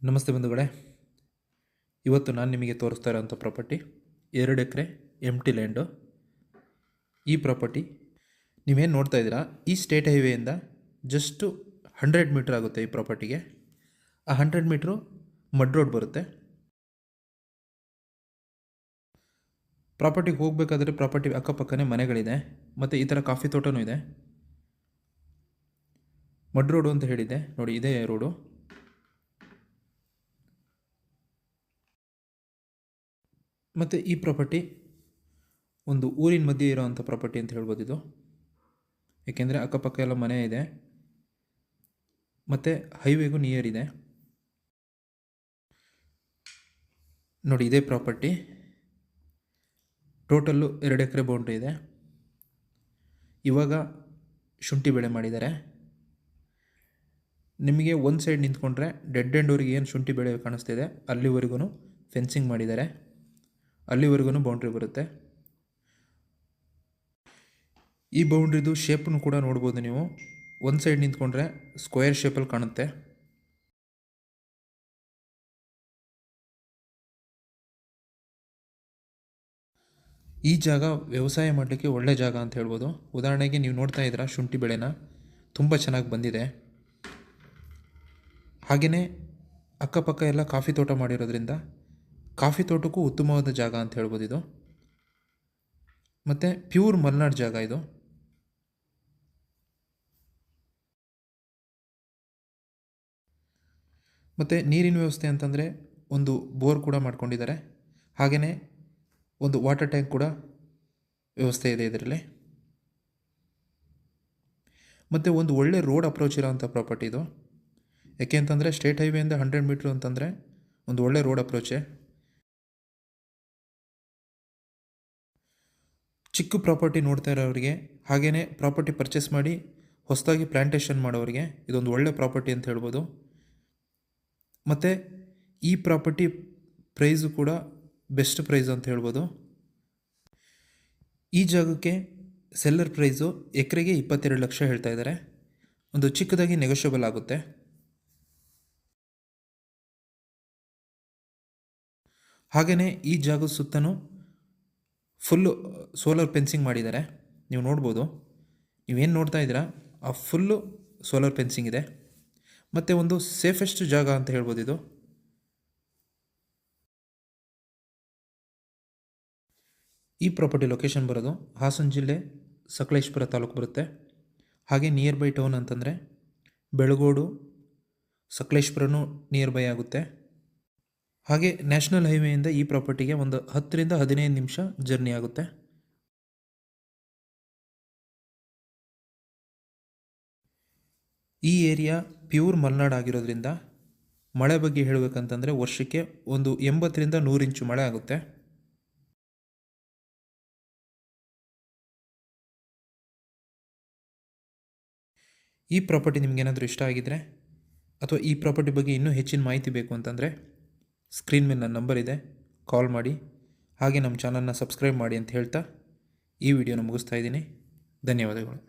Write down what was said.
ನಮಸ್ತೆ ಬಂಧುಗಳೇ, ಇವತ್ತು ನಾನು ನಿಮಗೆ ತೋರಿಸ್ತಾ ಇರೋಂಥ ಪ್ರಾಪರ್ಟಿ 2 ಎಕರೆ ಎಂಟಿ ಲ್ಯಾಂಡು. ಈ ಪ್ರಾಪರ್ಟಿ ನೀವೇನು ನೋಡ್ತಾ ಇದ್ದೀರಾ, ಈ ಸ್ಟೇಟ್ ಹೈವೇಯಿಂದ ಜಸ್ಟು 100 ಮೀಟ್ರ್ ಆಗುತ್ತೆ ಈ ಪ್ರಾಪರ್ಟಿಗೆ. ಆ 100 ಮೀಟ್ರು ಮಡ್ ರೋಡ್ ಬರುತ್ತೆ. ಪ್ರಾಪರ್ಟಿಗೆ ಹೋಗಬೇಕಾದ್ರೆ ಪ್ರಾಪರ್ಟಿ ಅಕ್ಕಪಕ್ಕನೇ ಮನೆಗಳಿದೆ ಮತ್ತು ಈ ಥರ ಕಾಫಿ ತೋಟನೂ ಇದೆ. ಮಡ್ ರೋಡು ಅಂತ ಹೇಳಿದೆ ನೋಡಿ, ಇದೇ ರೋಡು. ಮತ್ತು ಈ ಪ್ರಾಪರ್ಟಿ ಒಂದು ಊರಿನ ಮಧ್ಯೆ ಇರೋವಂಥ ಪ್ರಾಪರ್ಟಿ ಅಂತ ಹೇಳ್ಬೋದು ಇದು. ಏಕೆಂದರೆ ಅಕ್ಕಪಕ್ಕ ಎಲ್ಲ ಮನೆ ಇದೆ ಮತ್ತು ಹೈವೇಗೂ ನಿಯರ್ ಇದೆ. ನೋಡಿ, ಇದೇ ಪ್ರಾಪರ್ಟಿ. ಟೋಟಲ್ಲು 2 ಎಕರೆ ಬೌಂಡ್ರಿ ಇದೆ. ಇವಾಗ ಶುಂಠಿ ಬೆಳೆ ಮಾಡಿದ್ದಾರೆ. ನಿಮಗೆ ಒಂದು ಸೈಡ್ ನಿಂತ್ಕೊಂಡ್ರೆ ಡೆಡ್ ಎಂಡ್ವರೆಗೆ ಏನು ಶುಂಠಿ ಬೆಳೆ ಕಾಣಿಸ್ತಿದೆ ಅಲ್ಲಿವರೆಗೂ ಫೆನ್ಸಿಂಗ್ ಮಾಡಿದ್ದಾರೆ. ಅಲ್ಲಿವರೆಗೂ ಬೌಂಡ್ರಿ ಬರುತ್ತೆ. ಈ ಬೌಂಡ್ರಿದು ಶೇಪನ್ನು ಕೂಡ ನೋಡ್ಬೋದು ನೀವು. ಒಂದು ಸೈಡ್ ನಿಂತ್ಕೊಂಡ್ರೆ ಸ್ಕ್ವೇರ್ ಶೇಪಲ್ಲಿ ಕಾಣುತ್ತೆ. ಈ ಜಾಗ ವ್ಯವಸಾಯ ಮಾಡಲಿಕ್ಕೆ ಒಳ್ಳೆ ಜಾಗ ಅಂತ ಹೇಳ್ಬೋದು. ಉದಾಹರಣೆಗೆ ನೀವು ನೋಡ್ತಾ ಇದ್ದೀರಾ ಶುಂಠಿ ಬೆಳೆನ, ತುಂಬ ಚೆನ್ನಾಗಿ ಬಂದಿದೆ. ಹಾಗೆಯೇ ಅಕ್ಕಪಕ್ಕ ಎಲ್ಲ ಕಾಫಿ ತೋಟ ಮಾಡಿರೋದ್ರಿಂದ ಕಾಫಿ ತೋಟಕ್ಕೂ ಉತ್ತಮವಾದ ಜಾಗ ಅಂತ ಹೇಳ್ಬೋದು ಇದು. ಮತ್ತು ಪ್ಯೂರ್ ಮಲೆನಾಡು ಜಾಗ ಇದು. ಮತ್ತು ನೀರಿನ ವ್ಯವಸ್ಥೆ ಅಂತಂದರೆ ಒಂದು ಬೋರ್ ಕೂಡ ಮಾಡ್ಕೊಂಡಿದ್ದಾರೆ. ಹಾಗೆಯೇ ಒಂದು ವಾಟರ್ ಟ್ಯಾಂಕ್ ಕೂಡ ವ್ಯವಸ್ಥೆ ಇದೆ ಇದರಲ್ಲಿ. ಮತ್ತು ಒಂದು ಒಳ್ಳೆ ರೋಡ್ ಅಪ್ರೋಚ್ ಇರೋವಂಥ ಪ್ರಾಪರ್ಟಿ ಇದು. ಯಾಕೆ ಅಂತಂದರೆ ಸ್ಟೇಟ್ ಹೈವೇಯಿಂದ 100 ಮೀಟ್ರು ಅಂತಂದರೆ ಒಂದು ಒಳ್ಳೆ ರೋಡ್ ಅಪ್ರೋಚೆ. ಚಿಕ್ಕ ಪ್ರಾಪರ್ಟಿ ನೋಡ್ತಾ ಇರೋರಿಗೆ, ಹಾಗೆಯೇ ಪ್ರಾಪರ್ಟಿ ಪರ್ಚೇಸ್ ಮಾಡಿ ಹೊಸದಾಗಿ ಪ್ಲ್ಯಾಂಟೇಷನ್ ಮಾಡೋರಿಗೆ ಇದೊಂದು ಒಳ್ಳೆ ಪ್ರಾಪರ್ಟಿ ಅಂತ ಹೇಳ್ಬೋದು. ಮತ್ತು ಈ ಪ್ರಾಪರ್ಟಿ ಪ್ರೈಸು ಕೂಡ ಬೆಸ್ಟ್ ಪ್ರೈಸ್ ಅಂತ ಹೇಳ್ಬೋದು. ಈ ಜಾಗಕ್ಕೆ ಸೆಲ್ಲರ್ ಪ್ರೈಸು ಎಕರೆಗೆ 22 ಲಕ್ಷ ಹೇಳ್ತಾ ಇದ್ದಾರೆ. ಒಂದು ಚಿಕ್ಕದಾಗಿ ನೆಗೋಷಿಯಬಲ್ ಆಗುತ್ತೆ. ಹಾಗೆಯೇ ಈ ಜಾಗದ ಸುತ್ತಲೂ ಫುಲ್ಲು ಸೋಲಾರ್ ಫೆನ್ಸಿಂಗ್ ಮಾಡಿದ್ದಾರೆ. ನೀವು ನೋಡ್ಬೋದು, ನೀವೇನು ನೋಡ್ತಾ ಇದ್ದೀರಾ ಆ ಫುಲ್ಲು ಸೋಲಾರ್ ಫೆನ್ಸಿಂಗ್ ಇದೆ. ಮತ್ತು ಒಂದು ಸೇಫೆಸ್ಟ್ ಜಾಗ ಅಂತ ಹೇಳ್ಬೋದು ಇದು. ಈ ಪ್ರಾಪರ್ಟಿ ಲೊಕೇಶನ್ ಬರೋದು ಹಾಸನ ಜಿಲ್ಲೆ ಸಕಲೇಶಪುರ ತಾಲೂಕು ಬರುತ್ತೆ. ಹಾಗೆ ನಿಯರ್ ಬೈ ಟೌನ್ ಅಂತಂದರೆ ಬೆಳಗೋಡು, ಸಕಲೇಶಪುರನೂ ನಿಯರ್ ಬೈ ಆಗುತ್ತೆ. ಹಾಗೆ ನ್ಯಾಷನಲ್ ಹೈವೇಯಿಂದ ಈ ಪ್ರಾಪರ್ಟಿಗೆ ಒಂದು 10 ರಿಂದ 15 ನಿಮಿಷ ಜರ್ನಿ ಆಗುತ್ತೆ. ಈ ಏರಿಯಾ ಪ್ಯೂರ್ ಮಲೆನಾಡು ಆಗಿರೋದ್ರಿಂದ ಮಳೆ ಬಗ್ಗೆ ಹೇಳಬೇಕಂತಂದರೆ ವರ್ಷಕ್ಕೆ ಒಂದು 80 ರಿಂದ 100 ಇಂಚು ಮಳೆ ಆಗುತ್ತೆ. ಈ ಪ್ರಾಪರ್ಟಿ ನಿಮಗೇನಾದರೂ ಇಷ್ಟ ಆಗಿದ್ದರೆ ಅಥವಾ ಈ ಪ್ರಾಪರ್ಟಿ ಬಗ್ಗೆ ಇನ್ನೂ ಹೆಚ್ಚಿನ ಮಾಹಿತಿ ಬೇಕು ಅಂತಂದರೆ ಸ್ಕ್ರೀನ್ ಮೇಲೆ ನನ್ನ ನಂಬರ್ ಇದೆ, ಕಾಲ್ ಮಾಡಿ. ಹಾಗೆ ನಮ್ಮ ಚಾನಲ್ನ ಸಬ್ಸ್ಕ್ರೈಬ್ ಮಾಡಿ ಅಂತ ಹೇಳ್ತಾ ಈ ವಿಡಿಯೋನ ಮುಗಿಸ್ತಾ ಇದ್ದೀನಿ. ಧನ್ಯವಾದಗಳು.